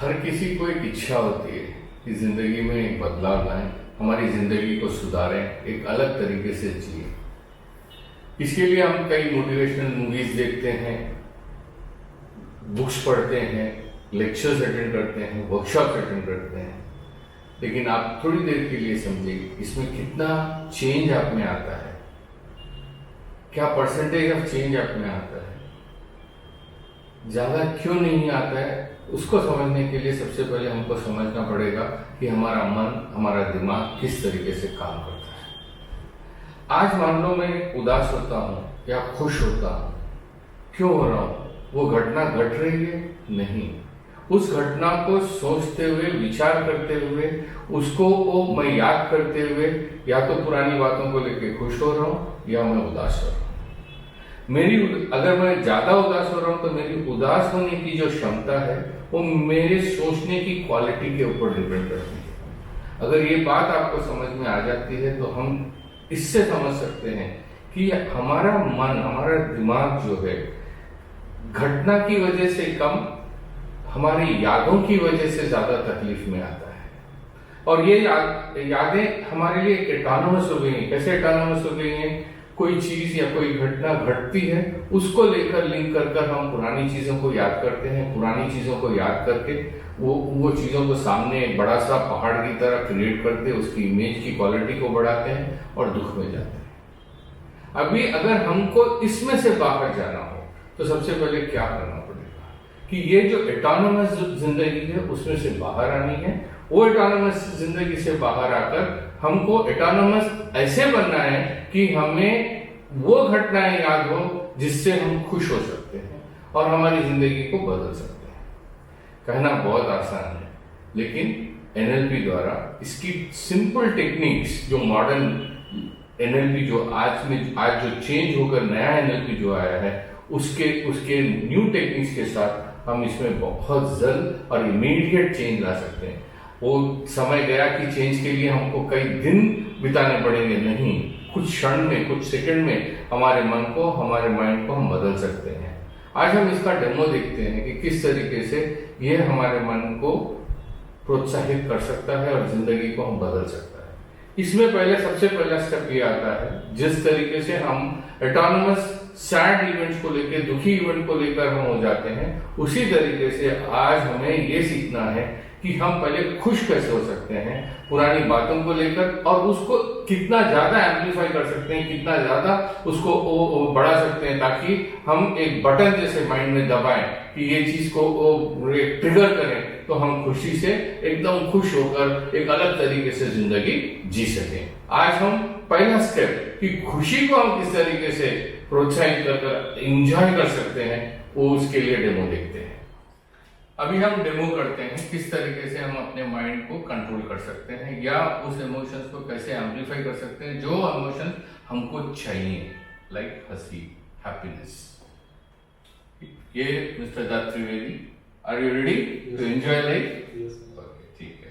हर किसी को एक इच्छा होती है कि जिंदगी में एक बदलाव लाएं, हमारी जिंदगी को सुधारें, एक अलग तरीके से जिए। इसके लिए हम कई मोटिवेशनल मूवीज देखते हैं, बुक्स पढ़ते हैं, लेक्चर्स अटेंड करते हैं, वर्कशॉप अटेंड करते हैं। लेकिन आप थोड़ी देर के लिए समझिए, इसमें कितना चेंज आप में आता है, क्या परसेंटेज ऑफ चेंज आप में आता है, ज्यादा क्यों नहीं आता है। उसको समझने के लिए सबसे पहले हमको समझना पड़ेगा कि हमारा मन, हमारा दिमाग किस तरीके से काम करता है। आज मान लो मैं उदास होता हूं या खुश होता हूं, क्यों हो रहा हूं? वो घटना घट रही है? नहीं। उस घटना को सोचते हुए, विचार करते हुए, उसको मैं याद करते हुए या तो पुरानी बातों को लेकर खुश हो रहा हूं या मैं उदास हो रहा हूं। अगर मैं ज्यादा उदास हो रहा हूं तो मेरी उदास होने की जो क्षमता है वो मेरे सोचने की क्वालिटी के ऊपर डिपेंड करती है। अगर ये बात आपको समझ में आ जाती है तो हम इससे समझ सकते हैं कि हमारा मन, हमारा दिमाग जो है, घटना की वजह से कम हमारी यादों की वजह से ज्यादा तकलीफ में आता है। और ये यादें हमारे लिए एटोनोमस हो गई हैं। कैसे एटोनोमस हो गई हैं? कोई चीज या कोई घटना घटती है, उसको लेकर लिंक कर हम पुरानी चीजों को याद करते हैं। पुरानी चीजों को याद करके वो चीजों को सामने एक बड़ा सा पहाड़ की तरह क्रिएट करते, उसकी इमेज की क्वालिटी को बढ़ाते हैं और दुख में जाते हैं। अभी अगर हमको इसमें से बाहर जाना हो तो सबसे पहले क्या करना पड़ेगा कि ये जो एटोनोमस जिंदगी है उसमें से बाहर आनी है। वो एटोनोमस जिंदगी से बाहर आकर हमको एटोनोमस ऐसे बनना है कि हमें वो घटनाएं याद हो जिससे हम खुश हो सकते हैं और हमारी जिंदगी को बदल सकते हैं। कहना बहुत आसान है, लेकिन एनएलपी द्वारा इसकी सिंपल टेक्निक्स, जो मॉडर्न एनएलपी जो आज जो चेंज होकर नया एनएलपी जो आया है, उसके न्यू टेक्निक्स के साथ हम इसमें बहुत जल्द और इमीडिएट चेंज ला सकते हैं। वो समय गया कि चेंज के लिए हमको कई दिन बिताने पड़ेंगे, नहीं, कुछ क्षण में, कुछ सेकंड में हमारे मन को, हमारे माइंड को हम बदल सकते हैं। आज हम इसका डेमो देखते हैं कि किस तरीके से ये हमारे मन को प्रोत्साहित कर सकता है और जिंदगी को हम बदल सकता है। इसमें सबसे पहला स्टेप ये आता है, जिस तरीके से हम एटोनोमस सैड इवेंट्स को लेकर, दुखी इवेंट को लेकर हम हो जाते हैं, उसी तरीके से आज हमें ये सीखना है कि हम पहले खुश कैसे हो सकते हैं पुरानी बातों को लेकर, और उसको कितना ज्यादा एम्पलीफाई कर सकते हैं, कितना ज्यादा उसको बढ़ा सकते हैं, ताकि हम एक बटन जैसे माइंड में दबाएं कि ये चीज को ट्रिगर करें तो हम खुशी से एकदम खुश होकर एक अलग तरीके से जिंदगी जी सकें। आज हम पहला स्टेप कि खुशी को हम किस तरीके से प्रोत्साहित कर एंजॉय कर सकते हैं, वो उसके लिए डेमो देखते हैं। अभी हम डेमो करते हैं किस तरीके से हम अपने माइंड को कंट्रोल कर सकते हैं या उस इमोशंस को कैसे एम्पलीफाई कर सकते हैं जो इमोशंस हमको चाहिए, लाइक हंसी, हैप्पीनेस। ये Mister Dutt Trivedi, are you ready to enjoy life? ठीक है।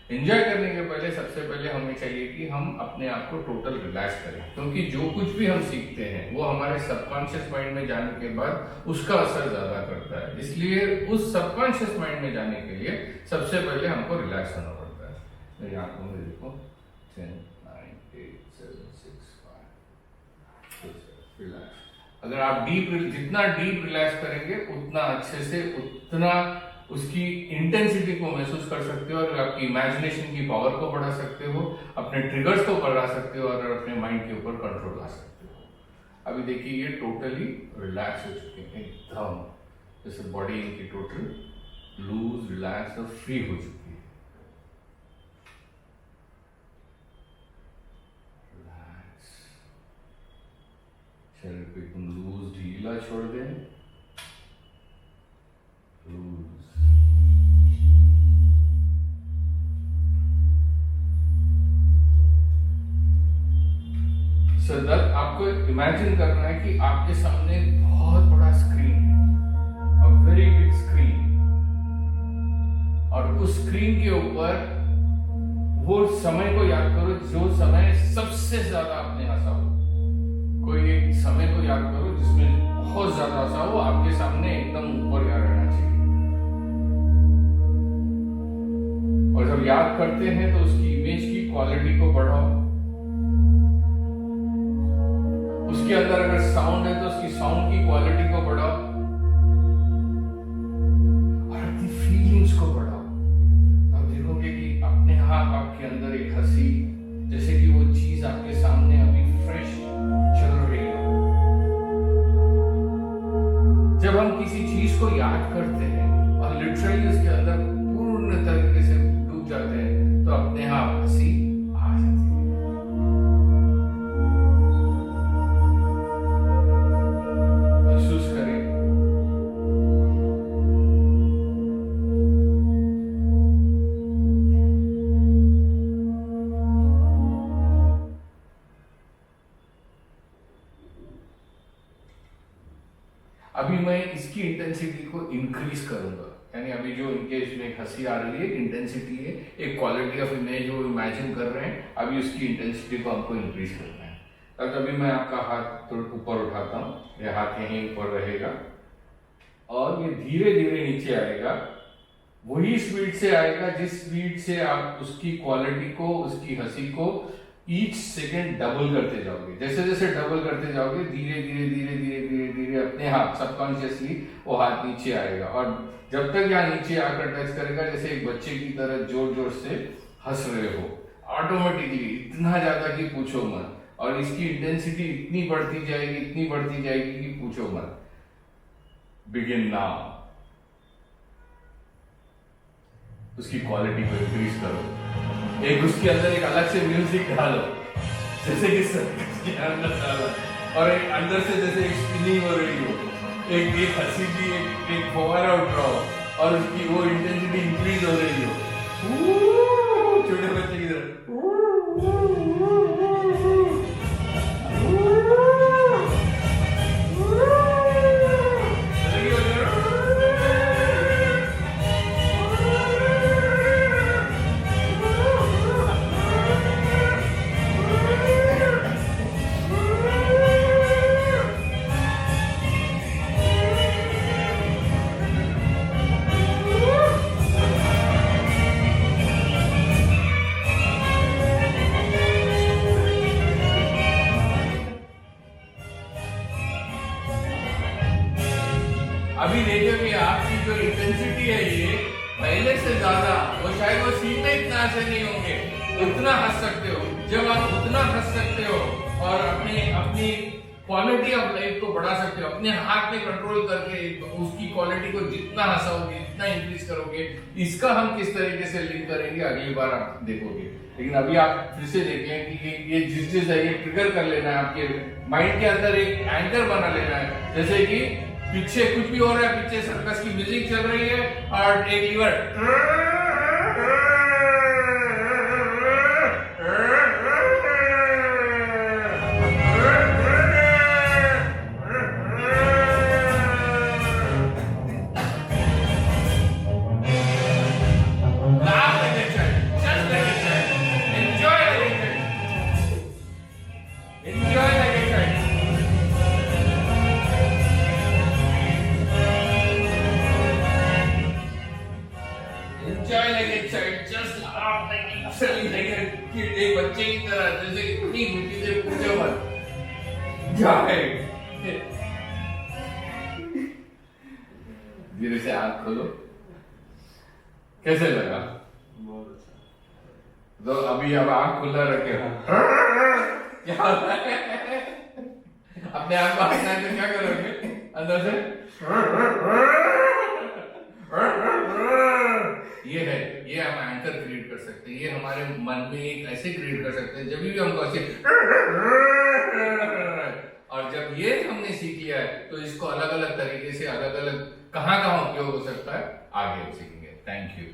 एंजॉय करने के पहले सबसे पहले हमें चाहिए कि हम अपने आप को टोटल रिलैक्स करें, क्योंकि जो कुछ भी हम सीखते हैं वो हमारे सबकॉन्शियस माइंड में जाने के बाद उसका असर ज्यादा करता है। इसलिए उस सबकॉन्शियस माइंड में जाने के लिए सबसे पहले हमको रिलैक्स होना पड़ता है। मेरी आंखों में देखो, 10, 9, 8, 7, 6, 5, रिलैक्स। अगर आप जितना डीप रिलैक्स करेंगे उतना अच्छे से, उतना उसकी इंटेंसिटी को महसूस कर सकते हो और आपकी इमेजिनेशन की पावर को बढ़ा सकते हो, अपने ट्रिगर्स को बढ़ा सकते हो और अपने माइंड के ऊपर कंट्रोल ला सकते हो। अभी देखिए, ये टोटली रिलैक्स हो चुके हैं, एकदम जैसे बॉडी इनकी टोटल लूज, रिलैक्स और फ्री हो चुकी है। रिलैक्स, शरीर को एकदम लूज, ढीला छोड़ दें, लूज। सदत आपको इमेजिन करना है कि आपके सामने बहुत बड़ा स्क्रीन है, अ वेरी बिग स्क्रीन, और उस स्क्रीन के ऊपर वो समय को याद करो जो समय सबसे ज्यादा आपने हंसा हो। कोई एक समय को याद करो जिसमें बहुत ज्यादा हंसा हो, आपके सामने एकदम ऊपर आ रहना चाहिए। और जब याद करते हैं तो उसकी इमेज की क्वालिटी को बढ़ाओ। उसके अंदर अगर साउंड है तो उसकी साउंड की क्वालिटी को बढ़ाओ और अपनी फीलिंग्स को बढ़ाओ। आप देखोगे कि अपने आप आपके अंदर एक हंसी, जैसे कि वो चीज आपके सामने अभी फ्रेश चल रही हो। जब हम किसी चीज को याद करते हैं और लिटरली उसके अंदर पूर्ण तरीके से डूब जाते हैं तो अपने आप हंसी आ जाती है। महसूस करें। अभी मैं इसकी इंटेंसिटी को इंक्रीज करूंगा, यानी अभी जो इनके इसमें एक हंसी आ रही है, इंटेंसिटी है, एक क्वालिटी ऑफ इमेज जो इमेजिन कर रहे हैं, अभी उसकी इंटेंसिटी को हमको इंक्रीज करना है। तब अभी मैं आपका हाथ थोड़ा ऊपर उठाता हूँ, ये हाथ यहीं ऊपर रहेगा और ये धीरे धीरे नीचे आएगा। वही स्पीड से आएगा जिस स्पीड से आप उसकी क्वालिटी को, उसकी हंसी को ईच सेकेंड डबल करते जाओगे। जैसे जैसे डबल करते जाओगे धीरे धीरे धीरे धीरे धीरे धीरे अपने हाथ सबकॉन्शियसली वो हाथ नीचे आएगा और जब तक यहाँ नीचे आकर टच करेगा, जैसे एक बच्चे की तरह जोर जोर से हंस रहे हो, ऑटोमेटिकली इतना ज्यादा कि पूछो मत। और इसकी इंटेंसिटी इतनी बढ़ती जाएगी, इतनी बढ़ती जाएगी कि पूछो मत। Begin now. उसकी क्वालिटी को इंक्रीज करो। एक उसके अंदर एक अलग से म्यूजिक डालो, जैसे कि सर्कस के अंदर डालो, और एक अंदर से जैसे एक स्पिनिंग हो रही हो, एक हंसी की एक फव्वारा उठ रहा हो और उसकी वो इंटेंसिटी इंक्रीज हो रही हो, छोटे बच्चे की तरह। अभी देखोगे आपकी जो इंटेंसिटी है ये पहले से ज्यादा, वो शायद वो सीन में इतना ऐसे नहीं होंगे, उतना हंस सकते हो। जब आप उतना हंस सकते हो और अपनी क्वालिटी ऑफ लाइफ को बढ़ा सकते हो, अपने हाथ में कंट्रोल करके उसकी क्वालिटी को जितना हंसाओगे, जितना इंक्रीज करोगे, इसका हम किस तरीके से लिंक करेंगे अगली बार आप देखोगे। लेकिन अभी आप फिर से देखें कि ये जिस है ये ट्रिगर कर लेना है, आपके माइंड के अंदर एक एंकर बना लेना है। जैसे कि पीछे कुछ भी हो रहा है, पीछे सर्कस की म्यूजिक चल रही है और एक लीवर एक बच्चे की तरह, जैसे इतनी मीठी से पूछो मत जाए। धीरे से आंख खोलो। कैसे लगा? बहुत अच्छा। तो अभी अब आंख खुला रखे क्या होता है? अपने आप को हंसना है तो क्या करोगे अंदर से? ये है, ये हम एंकर क्रिएट कर सकते हैं, ये हमारे मन में एक ऐसे क्रिएट कर सकते हैं जब भी हमको ऐसे। और जब ये हमने सीख लिया है तो इसको अलग अलग तरीके से अलग अलग कहाँ उपयोग हो सकता है आगे हम सीखेंगे। Thank you.